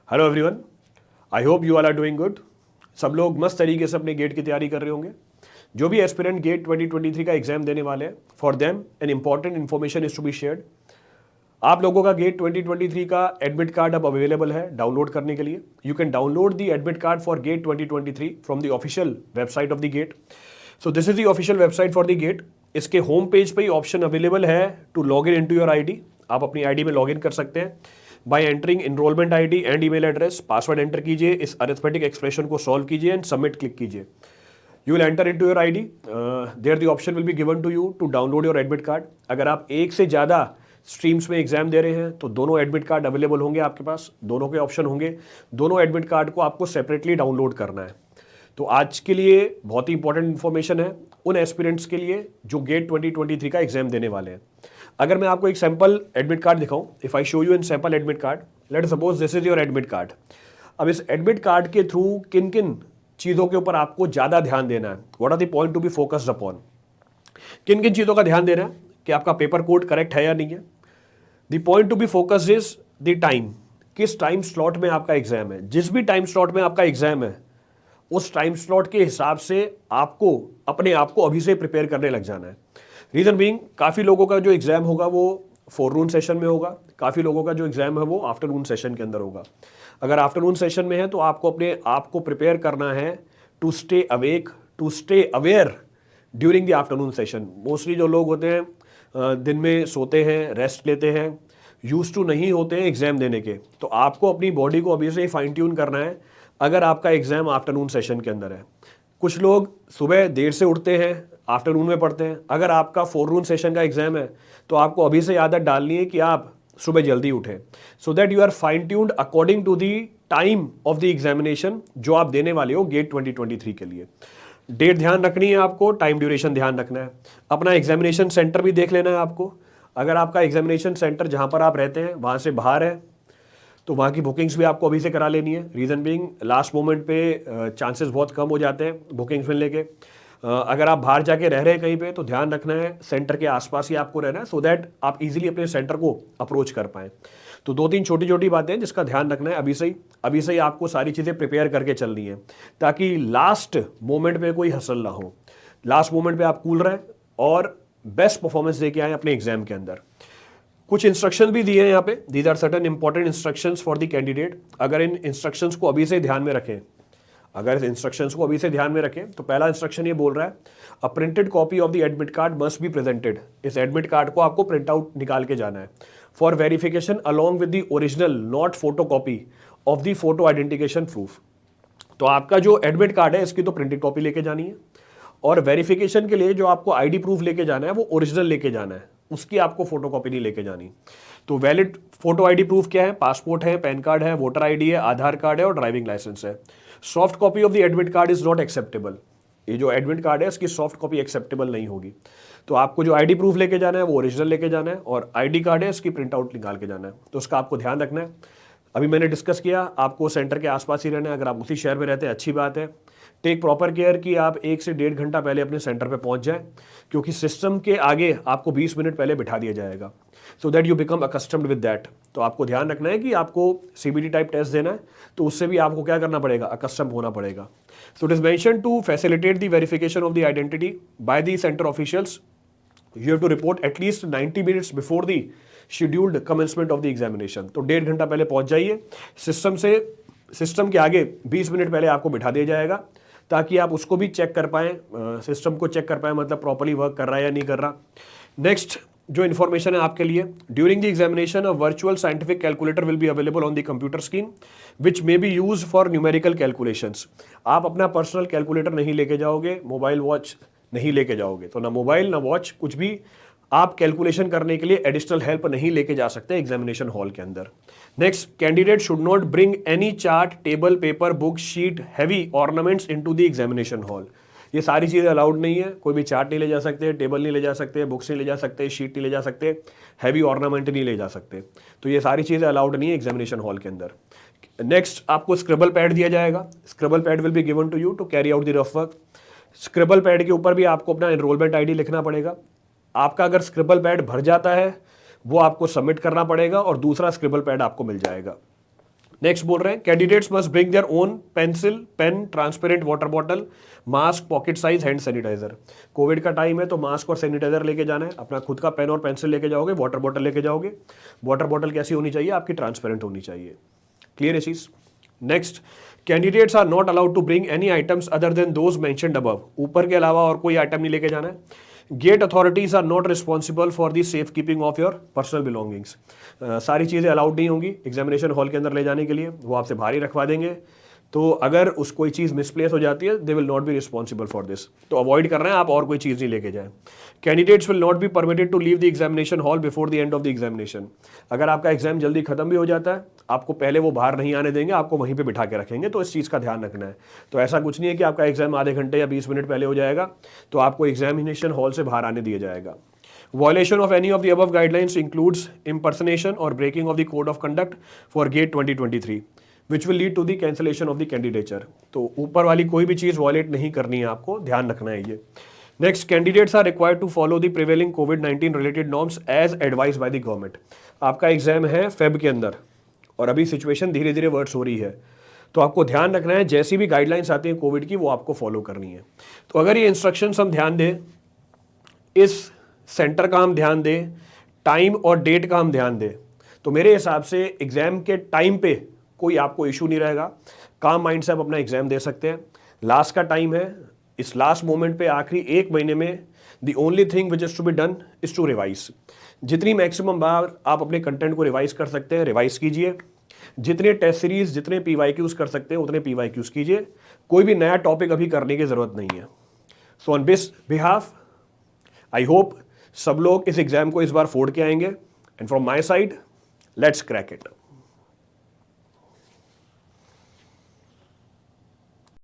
Hello everyone, I hope you all are doing good. सब लोग मस्त तरीके से अपने गेट की तैयारी कर रहे होंगे। जो भी एस्पिरेंट गेट 2023 का एग्जाम देने वाले हैं, for them an important information is to be shared. आप लोगों का गेट 2023 का एडमिट कार्ड अब अवेलेबल है डाउनलोड करने के लिए। You can download the admit card for GATE 2023 from the official website of the GATE. So this is the official website for the GATE. इसके होम पेज पे ही option available है to log in into your ID. आप अपनी ID में log in कर सकते हैं by entering enrolment ID and email address. Password enter कीजिए, इस अरिथमेटिक एक्सप्रेशन को सॉल्व कीजिए एंड सबमिट क्लिक कीजिए। You will enter into your ID, there the option will be given to you to download your admit card. अगर आप एक से ज़्यादा स्ट्रीम्स में एग्जाम दे रहे हैं तो दोनों एडमिट कार्ड अवेलेबल होंगे आपके पास, दोनों के ऑप्शन होंगे। दोनों एडमिट कार्ड को आपको सेपरेटली डाउनलोड करना है। तो आज के लिए बहुत ही इंपॉर्टेंट इन्फॉर्मेशन है उन एस्पिरेंट्स के लिए जो गेट 2023 का एग्जाम देने वाले हैं। अगर मैं आपको एक सैंपल एडमिट कार्ड दिखाऊं, if I show you in sample admit card, let suppose this is your admit card. अब इस एडमिट कार्ड के थ्रू किन किन चीज़ों के ऊपर आपको ज़्यादा ध्यान देना है, what are the point to be focused upon. किन किन चीज़ों का ध्यान देना है कि आपका पेपर कोड करेक्ट है या नहीं है। The point to be focused is the time, किस टाइम स्लॉट में आपका एग्जाम है। जिस भी टाइम स्लॉट में आपका एग्जाम है उस टाइम स्लॉट के हिसाब से आपको अपने आप को अभी से प्रिपेयर करने लग जाना है। रीजन बीइंग, काफ़ी लोगों का जो एग्जाम होगा वो फोरनून सेशन में होगा, काफ़ी लोगों का जो एग्जाम है वो आफ्टरनून सेशन के अंदर होगा। अगर आफ्टरनून सेशन में है तो आपको अपने आप को प्रिपेयर करना है to stay awake, to stay aware during the afternoon session. Mostly जो लोग होते हैं दिन में सोते हैं, रेस्ट लेते हैं, यूज टू नहीं होते हैं एग्जाम देने के, तो आपको अपनी बॉडी को अभी से ही फाइन ट्यून करना है अगर आपका एग्जाम आफ्टरनून सेशन के अंदर है। कुछ लोग सुबह देर से उठते हैं, आफ्टरनून में पढ़ते हैं। अगर आपका फोरनून सेशन का एग्जाम है तो आपको अभी से आदत डालनी है कि आप सुबह जल्दी उठें, so that you are fine tuned according to the time of the examination जो आप देने वाले हो गेट 2023 के लिए। डेट ध्यान रखनी है आपको, टाइम ड्यूरेशन ध्यान रखना है, अपना एग्जामिनेशन सेंटर भी देख लेना है आपको। अगर आपका एग्जामिनेशन सेंटर जहाँ पर आप रहते हैं वहाँ से बाहर है तो वहाँ की बुकिंग्स भी आपको अभी से करा लेनी है। रीज़न बीइंग, लास्ट मोमेंट पे चांसेस बहुत कम हो जाते हैं बुकिंग्स मिलने के। अगर आप बाहर जाके रह रहे हैं कहीं पे तो ध्यान रखना है सेंटर के आसपास ही आपको रहना है, सो दैट आप इजीली अपने सेंटर को अप्रोच कर पाएँ। तो दो तीन छोटी छोटी बातें जिसका ध्यान रखना है अभी से ही आपको सारी चीज़ें प्रिपेयर करके चलनी है ताकि लास्ट मोमेंट पे कोई हसल ना हो। लास्ट मोमेंट पे आप कूल रहें और बेस्ट परफॉर्मेंस दे के आएँ अपने एग्जाम के अंदर। कुछ इंस्ट्रक्शंस भी दिए हैं यहाँ पे, these are certain important instructions for the candidate. अगर इन इंस्ट्रक्शंस को अभी से ध्यान में रखें तो पहला इंस्ट्रक्शन ये बोल रहा है, अ printed copy of the admit card must be presented. इस एडमिट कार्ड को आपको प्रिंट आउट निकाल के जाना है for verification along with the original not photo copy of the photo identification proof. तो आपका जो एडमिट कार्ड है इसकी तो प्रिंटेड कॉपी लेके जानी है और वेरिफिकेशन के लिए जो आपको आईडी प्रूफ लेके जाना है वो ओरिजिनल लेके जाना है, उसकी आपको फोटो कॉपी नहीं लेके जानी। तो वैलिड फोटो आईडी प्रूफ क्या है, पासपोर्ट है, पैन कार्ड है, वोटर आईडी है, आधार कार्ड है और ड्राइविंग लाइसेंस है। Soft copy of the admit card is not acceptable. ये जो एडमिट कार्ड है इसकी सॉफ्ट कॉपी एक्सेप्टेबल नहीं होगी। तो आपको जो आईडी प्रूफ लेके जाना है वो ओरिजिनल लेके जाना है और आईडी कार्ड है इसकी प्रिंट आउट निकाल के जाना है। तो उसका आपको ध्यान रखना है। अभी मैंने डिस्कस किया, आपको सेंटर के आसपास ही रहना है। अगर आप उसी शहर में रहते हैं अच्छी बात है। टेक प्रॉपर केयर कि आप 1 से 1.5 घंटा पहले अपने सेंटर पे पहुंच जाएं, क्योंकि सिस्टम के आगे आपको 20 मिनट पहले बिठा दिया जाएगा, सो that you become accustomed with that. तो आपको ध्यान रखना है कि आपको सीबीटी टाइप टेस्ट देना है, तो उससे भी आपको क्या करना पड़ेगा, अकस्टम होना पड़ेगा। So it is mention to facilitate the verification of the identity by the centre officials, you have to report at least 90 minutes before the scheduled commencement of the examination. तो 1.5 घंटा पहले पहुंच जाइए। सिस्टम के आगे 20 मिनट पहले आपको बिठा दिया जाएगा ताकि आप उसको भी चेक कर पाएँ, सिस्टम को चेक कर पाएँ, मतलब प्रॉपर्ली वर्क कर रहा है या नहीं कर रहा। नेक्स्ट जो इन्फॉर्मेशन है आपके लिए, during the examination a virtual scientific calculator will be available on the computer screen which may be use for numerical calculations. आप अपना पर्सनल कैलकुलेटर नहीं लेके जाओगे, मोबाइल वॉच नहीं लेके जाओगे, तो ना मोबाइल ना वॉच कुछ भी आप कैलकुलेशन करने के लिए एडिशनल हेल्प नहीं लेके जा सकते एग्जामिनेशन हॉल के अंदर। Next, candidate should not bring any chart, table, paper, book, sheet, heavy ornaments into the examination hall. ये सारी चीज़ें अलाउड नहीं है। कोई भी चार्ट नहीं ले जा सकते, टेबल नहीं ले जा सकते, बुक्स नहीं ले जा सकते, शीट नहीं ले जा सकते, हैवी ऑर्नामेंट नहीं ले जा सकते। तो ये सारी चीज़ें अलाउड नहीं है एग्जामिनेशन हॉल के अंदर। नेक्स्ट, आपको स्क्रिबल पैड दिया जाएगा। Scribble pad will be given to you to carry out the rough work. Scribble pad के ऊपर भी आपको अपना एनरोलमेंट आईडी लिखना पड़ेगा। आपका अगर स्क्रिबल पैड भर जाता है वो आपको सबमिट करना पड़ेगा और दूसरा स्क्रिबल पैड आपको मिल जाएगा। नेक्स्ट बोल रहे हैं candidates must bring their own pencil, pen, transparent water bottle, mask, pocket size hand sanitiser. COVID का टाइम है तो मास्क और सैनिटाइजर लेके जाना है, अपना खुद का पेन और पेंसिल लेके जाओगे, वाटर बॉटल लेके जाओगे। वाटर बॉटल कैसी होनी चाहिए? आपकी ट्रांसपेरेंट होनी चाहिए। क्लियर है चीज? Next, candidates are not allowed to bring any items other than those mentioned above. ऊपर के अलावा और कोई आइटम नहीं लेके जाना है। GATE authorities are not responsible for the safe keeping of your personal belongings. सारी चीज़ें अलाउड नहीं होंगी एग्जामिनेशन हॉल के अंदर ले जाने के लिए, वो आपसे बाहर ही रखवा देंगे। तो अगर उस कोई चीज़ मिसप्लेस हो जाती है, they will not be responsible for this. तो अवॉइड कर रहे हैं आप, और कोई चीज़ नहीं लेके जाएं। Candidates will not be permitted to leave the examination hall before the end of the examination. अगर आपका एग्जाम जल्दी खत्म भी हो जाता है, आपको पहले वो बाहर नहीं आने देंगे, आपको वहीं पे बिठा के रखेंगे। तो इस चीज़ का ध्यान रखना है। तो ऐसा कुछ नहीं है कि आपका एग्जाम आधे घंटे या 20 मिनट पहले हो जाएगा तो आपको एग्जामिनेशन हॉल से बाहर आने दिया जाएगा। Violation of any of the above guidelines includes impersonation or breaking of the code of conduct for GATE 2023, which will lead to the cancellation of the candidature. तो ऊपर वाली कोई भी चीज़ वॉयलेट नहीं करनी है, आपको ध्यान रखना है ये। Next, candidates are required to follow the prevailing कोविड-19 related norms as advise by the government. आपका एग्जाम है फेब के अंदर और अभी सिचुएशन धीरे धीरे वर्स हो रही है, तो आपको ध्यान रखना है जैसी भी गाइडलाइंस आती है कोविड की, वो आपको फॉलो करनी है। तो अगर ये इंस्ट्रक्शंस हम ध्यान दें, इस सेंटर का हम ध्यान दें, टाइम और डेट का हम ध्यान दें, तो मेरे हिसाब से एग्जाम के टाइम पे कोई आपको इशू नहीं रहेगा। काम माइंड से आप अपना एग्जाम दे सकते हैं। लास्ट का टाइम है, इस लास्ट मोमेंट पे आखिरी एक महीने में the only thing which is to be done is to revise. जितनी मैक्सिमम बार आप अपने कंटेंट को रिवाइज कर सकते हैं, रिवाइज कीजिए। जितने टेस्ट सीरीज, जितने PYQs कर सकते हैं, उतने PYQs कीजिए। कोई भी नया टॉपिक अभी करने की जरूरत नहीं है। So on this behalf I hope सब लोग इस एग्जाम को इस बार फोड़ के आएंगे। And from my side, let's crack it.